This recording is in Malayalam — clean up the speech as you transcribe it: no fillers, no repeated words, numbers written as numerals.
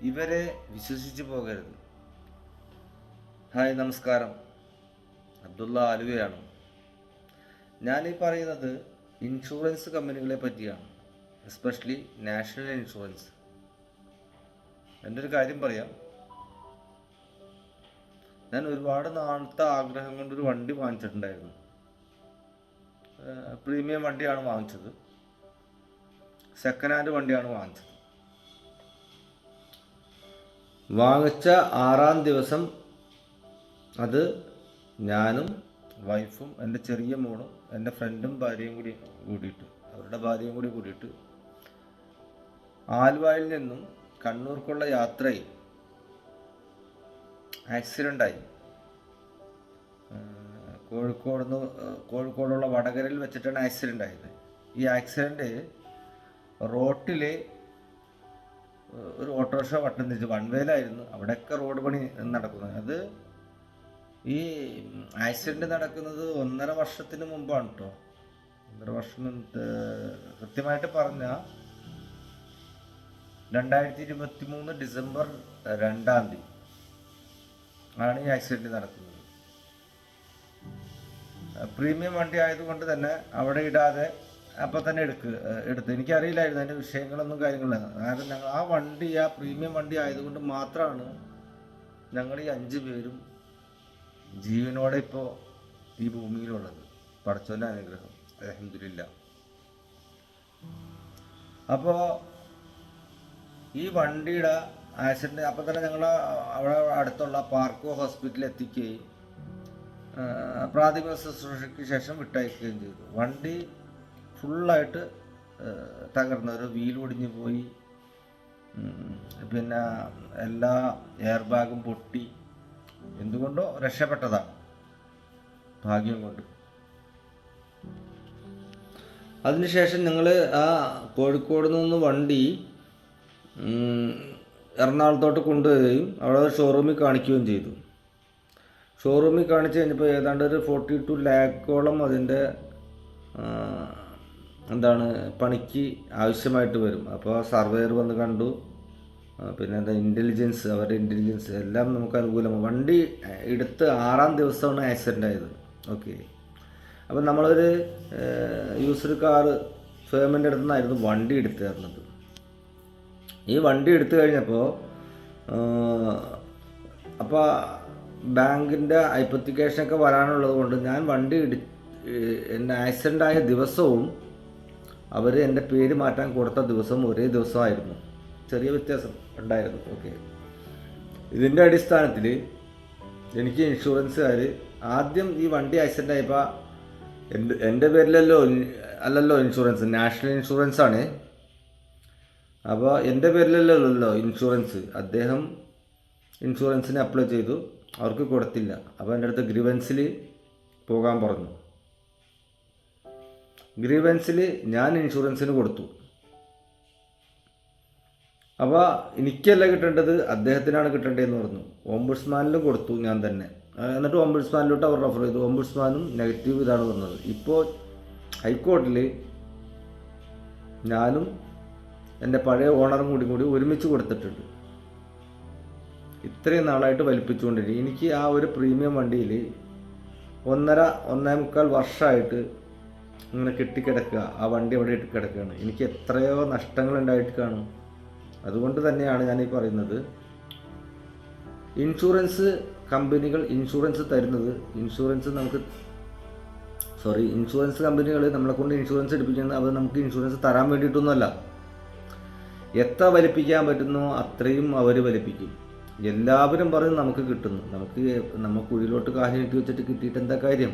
ഇവരെ വിശ്വസിച്ച് പോകരുത്. ഹായ്, നമസ്കാരം. അബ്ദുള്ള ആലുവയാണ്. ഞാനീ പറയുന്നത് ഇൻഷുറൻസ് കമ്പനികളെ പറ്റിയാണ്, എസ്പെഷ്യലി നാഷണൽ ഇൻഷുറൻസ്. എൻ്റെ ഒരു കാര്യം പറയാം. ഞാൻ ഒരുപാട് നാളത്തെ ആഗ്രഹം കൊണ്ടൊരു വണ്ടി വാങ്ങിച്ചിട്ടുണ്ടായിരുന്നു. പ്രീമിയം വണ്ടിയാണ് വാങ്ങിച്ചത്. സെക്കൻഡ് ഹാൻഡ് വണ്ടിയാണ് വാങ്ങിച്ചത്. വാങ്ങിച്ച 6-ാം ദിവസം അത് ഞാനും വൈഫും എൻ്റെ ചെറിയ മോളും എൻ്റെ ഫ്രണ്ടും ഭാര്യയും കൂടിയിട്ട് അവരുടെ ഭാര്യയും കൂടിയിട്ട് ആലുവയിൽ നിന്നും കണ്ണൂർക്കുള്ള യാത്രയിൽ ആക്സിഡൻ്റായി. കോഴിക്കോടുള്ള വടകരയിൽ വെച്ചിട്ടാണ് ആക്സിഡൻ്റ് ആയത്. ഈ ആക്സിഡൻറ്റ് റോട്ടിൽ ഒരു ഓട്ടോറിക്ഷ വട്ടം തിരിച്ച് വൺ വേയിലായിരുന്നു. അവിടെയൊക്കെ റോഡ് പണി നടക്കുന്നത്. അത് ഈ ആക്സിഡൻറ്റ് നടക്കുന്നത് 1.5 വർഷത്തിന് മുമ്പാണ് കേട്ടോ. 1.5 വർഷം കൃത്യമായിട്ട് പറഞ്ഞാൽ 2023 ഡിസംബർ 2-ാം തീയതി ആണ് ഈ ആക്സിഡൻറ്റ് നടക്കുന്നത്. പ്രീമിയം വണ്ടി ആയതുകൊണ്ട് തന്നെ അവിടെ ഇടാതെ അപ്പം തന്നെ എടുത്ത് എനിക്കറിയില്ലായിരുന്നു അതിൻ്റെ വിഷയങ്ങളൊന്നും കാര്യങ്ങളില്ല. കാരണം ഞങ്ങൾ ആ പ്രീമിയം വണ്ടി ആയതുകൊണ്ട് മാത്രമാണ് ഞങ്ങൾ ഈ 5 പേരും ജീവനോടെ ഇപ്പോൾ ഈ ഭൂമിയിലുള്ളത്. പടച്ചോൻ്റെ അനുഗ്രഹം, അൽഹംദുലില്ലാ. അപ്പോൾ ഈ വണ്ടിയുടെ ആക്സിഡൻറ്റ് അപ്പം തന്നെ ഞങ്ങൾ അവിടെ അടുത്തുള്ള പാർക്കോ ഹോസ്പിറ്റലിൽ എത്തിക്കുകയും പ്രാഥമിക ശുശ്രൂഷയ്ക്ക് ശേഷം വിട്ടയക്കുകയും ചെയ്തു. വണ്ടി ഫുള്ളായിട്ട് തകർന്ന ഒരു വീലൊടിഞ്ഞു പോയി. പിന്നെ എല്ലാ എയർ ബാഗും പൊട്ടി. എന്തുകൊണ്ടോ രക്ഷപ്പെട്ടതാണ്, ഭാഗ്യം കൊണ്ട്. അതിനുശേഷം ഞങ്ങൾ ആ കോഴിക്കോട് നിന്ന് വണ്ടി എറണാകുളത്തോട്ട് കൊണ്ടുപോവുകയും അവിടെ ഷോറൂമിൽ കാണിക്കുകയും ചെയ്തു. ഷോറൂമിൽ കാണിച്ച് കഴിഞ്ഞപ്പോൾ ഏതാണ്ട് ഒരു 42 ലാഖോളം അതിൻ്റെ പണിക്ക് ആവശ്യമായിട്ട് വരും. അപ്പോൾ സർവേയർ വന്ന് കണ്ടു. പിന്നെ അവരുടെ ഇൻ്റലിജൻസ് എല്ലാം നമുക്ക് അനുകൂലമാണ്. വണ്ടി എടുത്ത് 6-ാം ദിവസമാണ് ആക്സിഡൻ്റ് ആയത്. ഓക്കെ, അപ്പം നമ്മളൊരു യൂസർ കാർ ഫേമിൻ്റെ അടുത്ത് നിന്നായിരുന്നു വണ്ടി എടുത്തു തരുന്നത്. ഈ വണ്ടി എടുത്തു കഴിഞ്ഞപ്പോൾ അപ്പോൾ ബാങ്കിൻ്റെ ഹൈപ്പോത്തിക്കേഷനൊക്കെ വരാനുള്ളത് കൊണ്ട് ഞാൻ വണ്ടി എൻ്റെ ആക്സിഡൻ്റ് ആയ ദിവസവും അവർ എൻ്റെ പേര് മാറ്റാൻ കൊടുത്ത ദിവസം ഒരേ ദിവസമായിരുന്നു. ചെറിയ വ്യത്യാസം ഉണ്ടായിരുന്നു. ഓക്കെ, ഇതിൻ്റെ അടിസ്ഥാനത്തിൽ എനിക്ക് ഇൻഷുറൻസുകാർ ആദ്യം ഈ വണ്ടി ആക്സിഡൻ്റ് ആയപ്പോൾ എൻ്റെ അല്ലല്ലോ ഇൻഷുറൻസ്, നാഷണൽ ഇൻഷുറൻസ് ആണ്. അപ്പോൾ എൻ്റെ പേരിലല്ലല്ലോ ഇൻഷുറൻസ്. അദ്ദേഹം ഇൻഷുറൻസിന് അപ്ലൈ ചെയ്തു, അവർക്ക് കൊടുത്തില്ല. അപ്പോൾ എൻ്റെ അടുത്ത് ഗ്രീവൻസിൽ പോകാൻ പറഞ്ഞു. ഗ്രീവൻസിൽ ഞാൻ ഇൻഷുറൻസിന് കൊടുത്തു. അപ്പോൾ എനിക്കല്ല കിട്ടേണ്ടത്, അദ്ദേഹത്തിനാണ് കിട്ടേണ്ടതെന്ന് പറഞ്ഞു. ഓംബുഡ്സ്മാനിലും കൊടുത്തു ഞാൻ തന്നെ. എന്നിട്ട് ഓംബുഡ്സ്മാനിലോട്ട് അവർ റെഫർ ചെയ്തു. ഓംബുഡ്സ്മാനും നെഗറ്റീവ് ഇതാണ് പറഞ്ഞത്. ഇപ്പോൾ ഹൈക്കോടതിയിൽ ഞാനും എൻ്റെ പഴയ ഓണറും കൂടി ഒരുമിച്ച് കൊടുത്തിട്ടുണ്ട്. ഇത്രയും നാളായിട്ട് വലിപ്പിച്ചുകൊണ്ടിരിക്കും. എനിക്ക് ആ ഒരു പ്രീമിയം വണ്ടിയിൽ 1.5 വർഷമായിട്ട് ഇങ്ങനെ കെട്ടിക്കിടക്കുക. ആ വണ്ടി അവിടെ കിടക്കുകയാണ്. എനിക്ക് എത്രയോ നഷ്ടങ്ങളുണ്ടായിട്ട് കാണും. അതുകൊണ്ട് തന്നെയാണ് ഞാനീ പറയുന്നത്, ഇൻഷുറൻസ് കമ്പനികൾ ഇൻഷുറൻസ് തരുന്നത് ഇൻഷുറൻസ് കമ്പനികൾ നമ്മളെ കൊണ്ട് ഇൻഷുറൻസ് എടുപ്പിക്കുന്നത് അവർ നമുക്ക് ഇൻഷുറൻസ് തരാൻ വേണ്ടിയിട്ടൊന്നുമല്ല. എത്ര വലിപ്പിക്കാൻ പറ്റുന്നോ അത്രയും അവർ വലിപ്പിക്കും. എല്ലാവരും പറഞ്ഞ് നമുക്ക് കിട്ടുന്നു. നമുക്ക് ഉള്ളിലോട്ട് കാശ് നീട്ടി വെച്ചിട്ട് കിട്ടിയിട്ട് എന്താ കാര്യം?